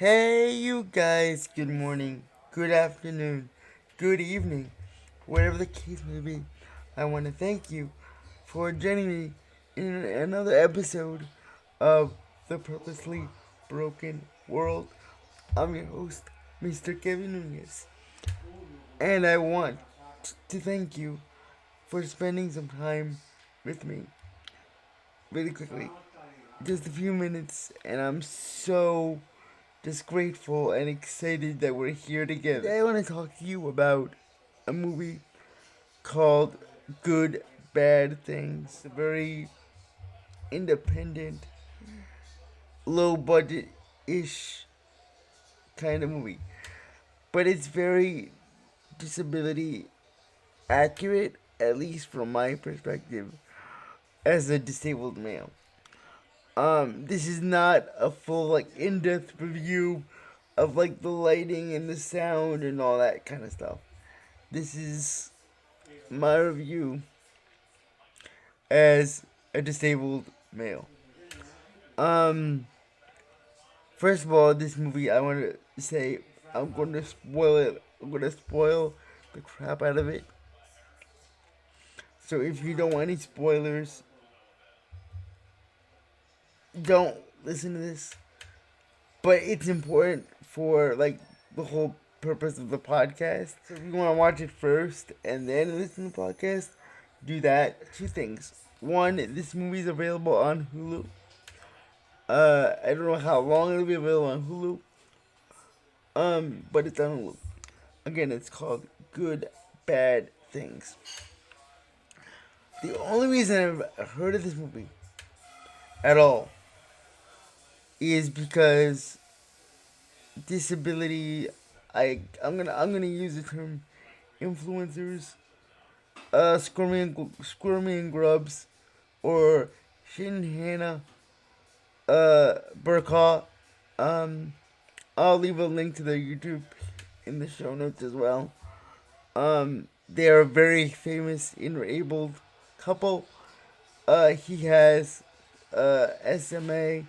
Hey, you guys, good morning, good afternoon, good evening, whatever the case may be. I want to thank you for joining me in another episode of The Purposely Broken World. I'm your host, Mr. Kevin Nunez, and I want to thank you for spending some time with me really quickly. Just a few minutes, and I'm so just grateful and excited that we're here together. Today I want to talk to you about a movie called Good Bad Things. A very independent, low budget ish kind of movie. But it's very disability accurate, at least from my perspective, as a disabled male. This is not a full in-depth review of the lighting and the sound and all that kind of stuff. This is my review as a disabled male. Um, First of all, this movie I want to say I'm going to spoil it. I'm going to spoil the crap out of it. So if you don't want any spoilers, don't listen to this. But it's important for the whole purpose of the podcast. So if you want to watch it first and then listen to the podcast, do that. Two things. One, this movie is available on Hulu. I don't know how long it'll be available on Hulu. But it's on Hulu. Again, it's called Good Bad Things. The only reason I've heard of this movie at all is because disability. I'm gonna use the term influencers, Squirmy and Grubs, or Shin Hannah, Burkaw. Um, I'll leave a link to their YouTube in the show notes as well. They are a very famous abled couple. He has SMA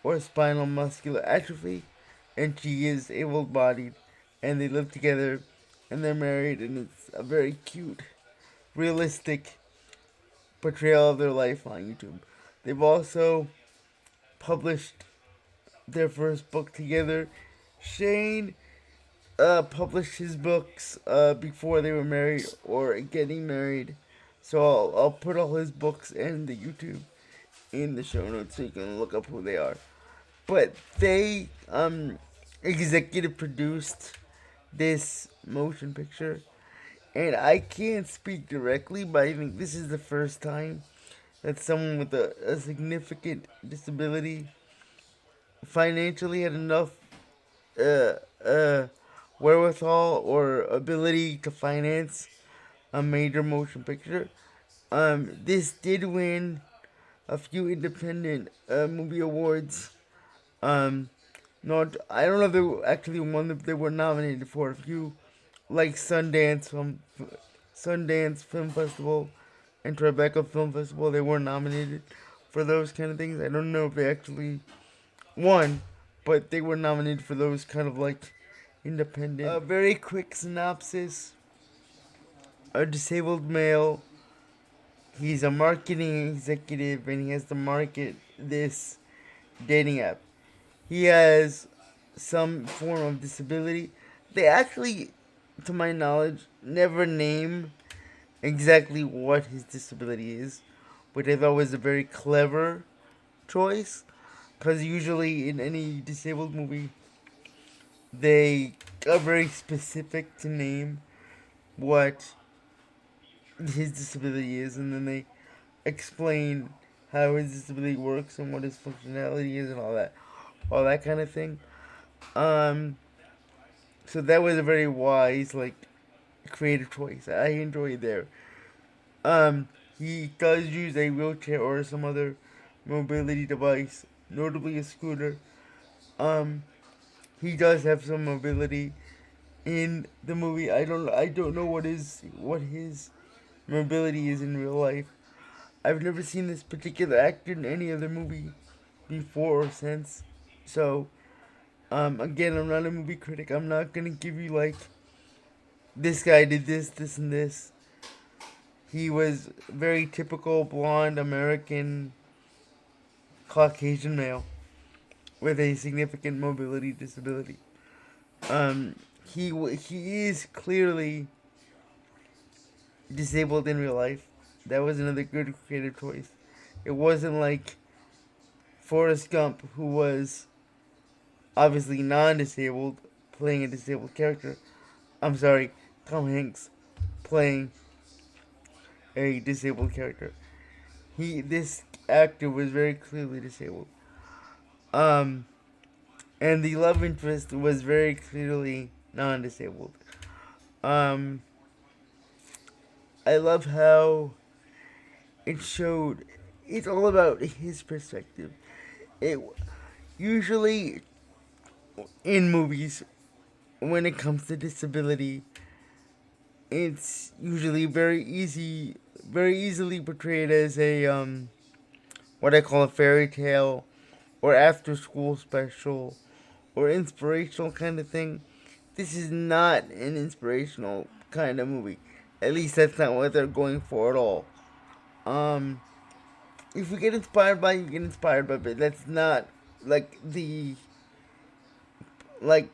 or spinal muscular atrophy, and she is able-bodied, and they live together, and they're married, and it's a very cute, realistic portrayal of their life on YouTube. They've also published their first book together. Shane published his books before they were married or getting married. So I'll put all his books and the YouTube in the show notes so you can look up who they are. But they executive produced this motion picture, and I can't speak directly, but I think this is the first time that someone with a significant disability financially had enough uh, uh, wherewithal or ability to finance a major motion picture. This did win a few independent movie awards. Um, Not, I don't know if they actually won. If they were nominated for a few, like Sundance Film Festival, and Tribeca Film Festival. They were nominated for those kind of things. I don't know if they actually won, but they were nominated for those kind of independent. A very quick synopsis: a disabled male. He's a marketing executive, and he has to market this dating app. He has some form of disability. They actually, to my knowledge, never name exactly what his disability is, which I thought was a very clever choice. Because usually in any disabled movie, they are very specific to name what his disability is, and then they explain how his disability works and what his functionality is and all that kind of thing. Um, so that was a very wise, creative choice. I enjoyed there. He does use a wheelchair or some other mobility device, notably a scooter. Um, he does have some mobility in the movie. I don't know what his mobility is in real life. I've never seen this particular actor in any other movie before or since. So Again, I'm not a movie critic. I'm not gonna give you like this guy did this, this, and this. He was very typical blonde American Caucasian male with a significant mobility disability. Um, he is clearly disabled in real life. That was another good creative choice. It wasn't like Forrest Gump, who was obviously non-disabled, playing a disabled character. I'm sorry, Tom Hanks playing a disabled character. This actor was very clearly disabled. Um, and the love interest was very clearly non-disabled. Um, I love how it showed. It's all about his perspective. It usually in movies when it comes to disability, it's usually very easily portrayed as a what I call a fairy tale or after school special or inspirational kind of thing. This is not an inspirational kind of movie. At least that's not what they're going for at all. Um, if you get inspired by it, you get inspired by it, but that's not like the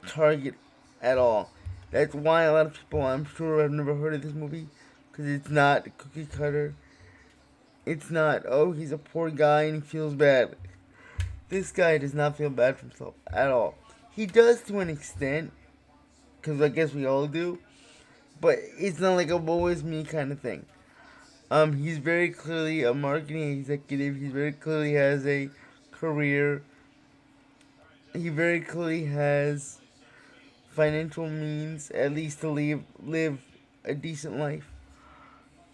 target at all. That's why a lot of people, I'm sure, have never heard of this movie because it's not cookie cutter. It's not, oh, he's a poor guy and he feels bad. This guy does not feel bad for himself at all. He does to an extent, because I guess we all do, but it's not like a woe is me kind of thing. He's very clearly a marketing executive. He very clearly has a career. He very clearly has financial means, at least to live a decent life.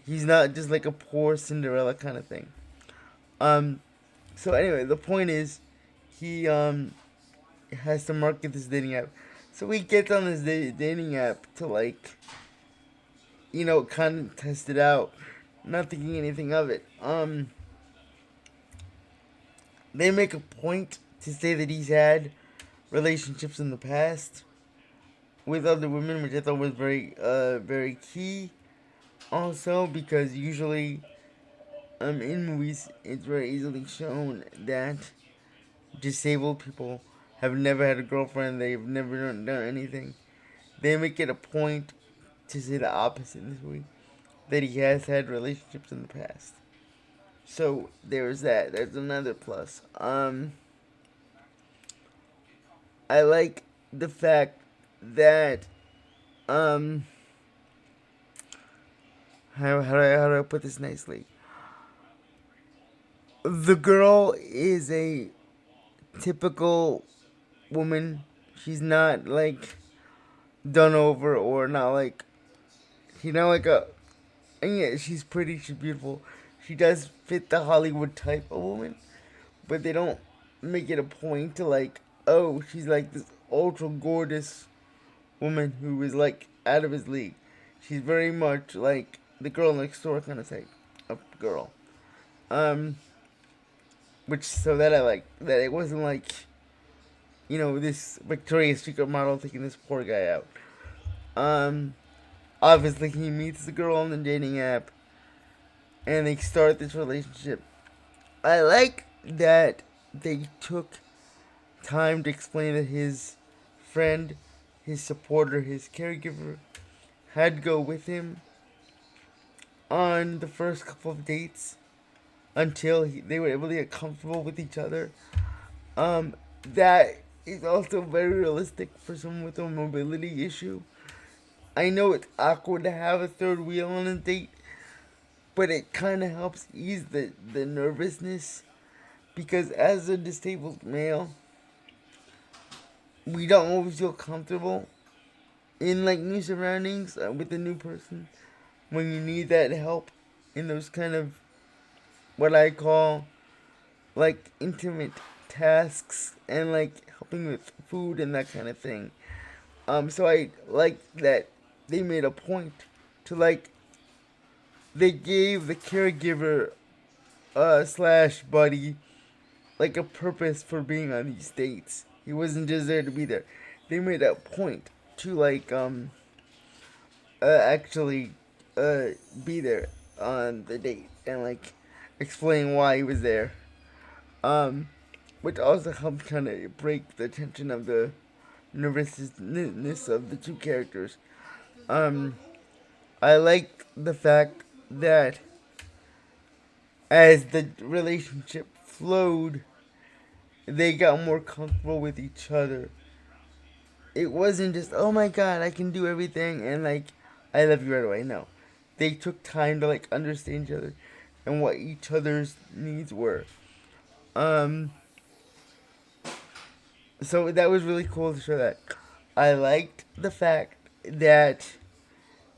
He's not just like a poor Cinderella kind of thing. Um, so anyway, the point is, he has to market this dating app. So he gets on this dating app to like, kind of test it out, not thinking anything of it. They make a point to say that he's had relationships in the past with other women, which I thought was very key. Also, because usually, in movies, it's very easily shown that disabled people have never had a girlfriend. They've never done anything. They make it a point to say the opposite in this movie, that he has had relationships in the past. So there's that. There's another plus. I like the fact that um how do I put this nicely? The girl is a typical woman. She's not like done over or not like like a, and yeah, she's pretty, she's beautiful. She does fit the Hollywood type of woman, but they don't make it a point to like, oh, she's like this ultra gorgeous woman who is like out of his league. She's very much like the girl next door kind of type of girl. Um, which so that I like that it wasn't like, this Victoria's Secret model taking this poor guy out. Um, Obviously he meets the girl on the dating app, and they start this relationship. I like that they took time to explain that his friend, his supporter, his caregiver had to go with him on the first couple of dates until they were able to get comfortable with each other. That is also very realistic for someone with a mobility issue. I know it's awkward to have a third wheel on a date, but it kind of helps ease the nervousness, because as a disabled male, we don't always feel comfortable in like new surroundings with a new person when you need that help in those kind of what I call like intimate tasks and like helping with food and that kind of thing. So I like that they made a point to like they gave the caregiver slash buddy like a purpose for being on these dates. He wasn't just there to be there. They made a point to like actually be there on the date and like explain why he was there. Um, which also helped kind of break the tension of the nervousness of the two characters. Um, I liked the fact that as the relationship flowed, they got more comfortable with each other. It wasn't just, oh my god, I can do everything and like, I love you right away. No. They took time to like understand each other and what each other's needs were. Um, so that was really cool to show that. I liked the fact that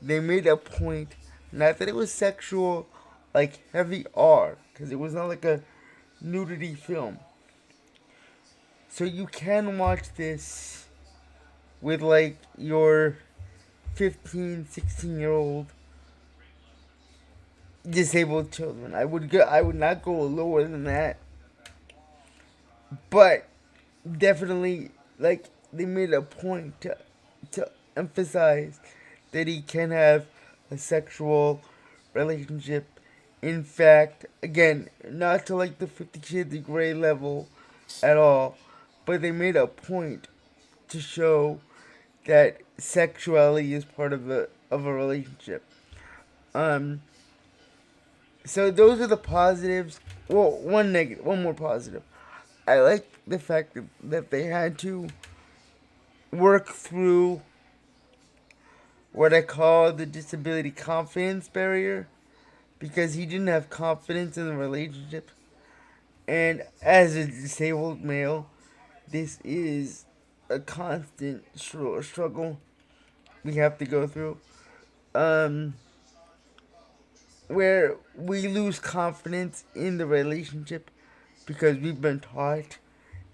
they made a point, not that it was sexual, like heavy R, because it was not like a nudity film. So you can watch this with like your 15, 16-year old disabled children. I would not go lower than that. But definitely like they made a point to emphasize that he can have a sexual relationship. In fact, again, not to like the 50 Shades of Grey level at all, but they made a point to show that sexuality is part of a relationship. Um, so those are the positives. Well, one negative, one more positive. I like the fact that they had to work through what I call the disability confidence barrier because he didn't have confidence in the relationship. And as a disabled male, this is a constant struggle we have to go through. Um, where we lose confidence in the relationship because we've been taught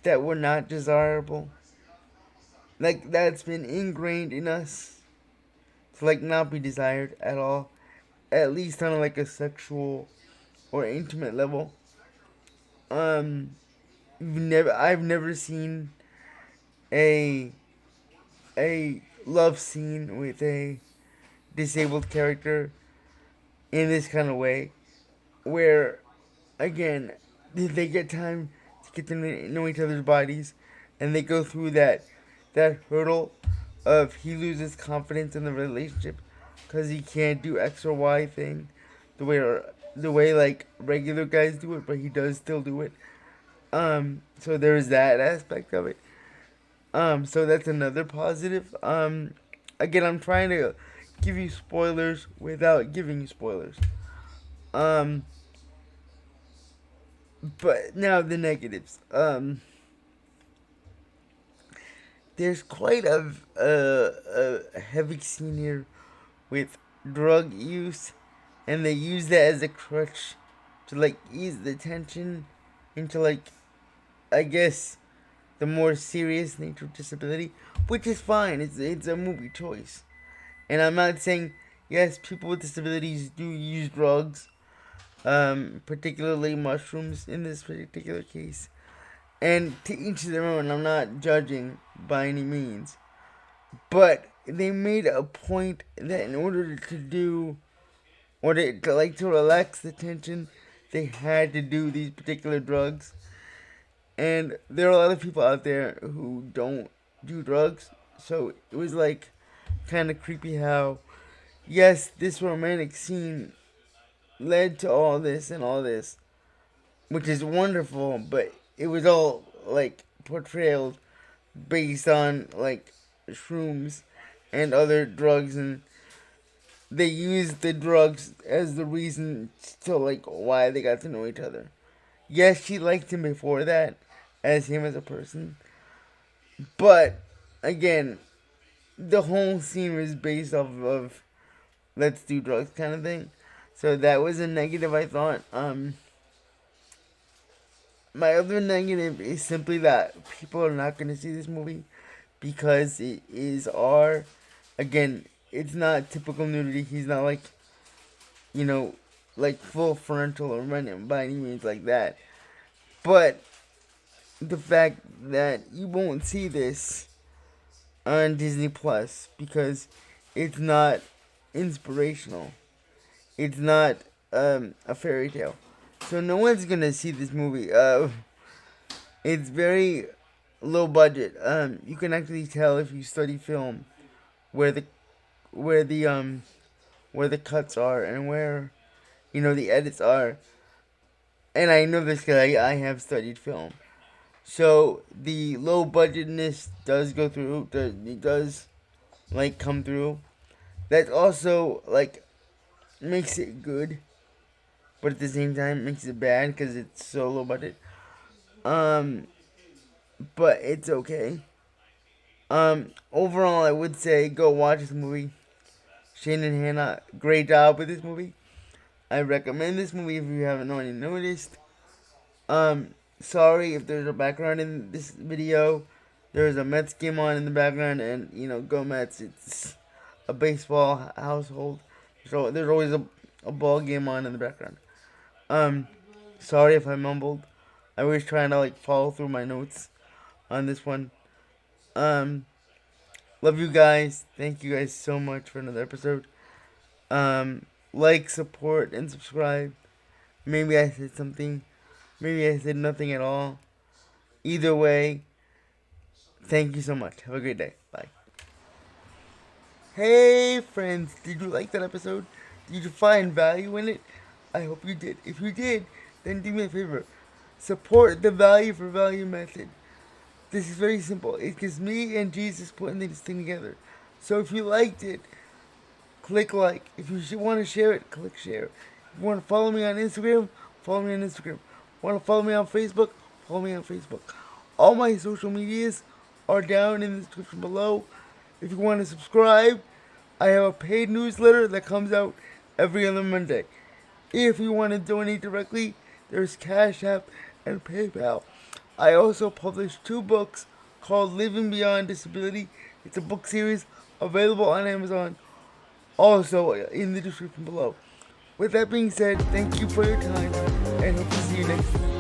that we're not desirable. Like, that's been ingrained in us to, like, not be desired at all. At least on, like, a sexual or intimate level. Um, I've never seen a love scene with a disabled character in this kind of way, where again they get time to get to know each other's bodies, and they go through that hurdle of he loses confidence in the relationship because he can't do X or Y thing the way like regular guys do it, but he does still do it. So there's that aspect of it. So that's another positive. Again, I'm trying to give you spoilers without giving you spoilers. Um, but now the negatives. There's quite a heavy scene here with drug use, and they use that as a crutch to like ease the tension into like, I guess, the more serious nature of disability, which is fine. It's a movie choice, and I'm not saying yes, people with disabilities do use drugs, particularly mushrooms in this particular case, and to each their own. I'm not judging by any means, but they made a point that in order to do or to like to relax the tension, they had to do these particular drugs. And there are a lot of people out there who don't do drugs, so it was like kind of creepy how, yes, this romantic scene led to all this, which is wonderful, but it was all like portrayed based on like shrooms and other drugs, and they used the drugs as the reason to like why they got to know each other. Yes, she liked him before that, as him as a person, but again, the whole scene was based off of let's do drugs kind of thing. So that was a negative, I thought. My other negative is simply that people are not going to see this movie because it is R. Again, it's not typical nudity. He's not like, you know, like full frontal or running by any means like that. But the fact that you won't see this on Disney Plus because it's not inspirational. It's not a fairy tale. So no one's gonna see this movie. It's very low budget. You can actually tell if you study film where the where the where the cuts are and where the edits are. And I know this because I have studied film. So the low budgetness does go through. It does like come through. That also like makes it good, but at the same time makes it bad because it's so low budget. Um, but it's okay. Overall, I would say go watch this movie. Shane and Hannah, great job with this movie. I recommend this movie if you haven't already noticed. Sorry if there's a background in this video. There's a Mets game on in the background, and go Mets. It's a baseball household, so there's always a ball game on in the background. Sorry if I mumbled. I was trying to like follow through my notes on this one. Love you guys. Thank you guys so much for another episode. Like, support, and subscribe. Maybe I said something. Maybe I said nothing at all. Either way, thank you so much. Have a great day. Bye. Hey friends, did you like that episode? Did you find value in it? I hope you did. If you did, then do me a favor. Support the value for value method. This is very simple. It's just me and Jesus putting this thing together. So if you liked it, click like. If you want to share it, click share. If you want to follow me on Instagram, follow me on Instagram. Want to follow me on Facebook? Follow me on Facebook. All my social medias are down in the description below. If you want to subscribe, I have a paid newsletter that comes out every other Monday. If you want to donate directly, there's Cashapp and PayPal. I also publish 2 books called Living Beyond Disability. It's a book series available on Amazon, also in the description below. With that being said, thank you for your time, and hope to see you next time.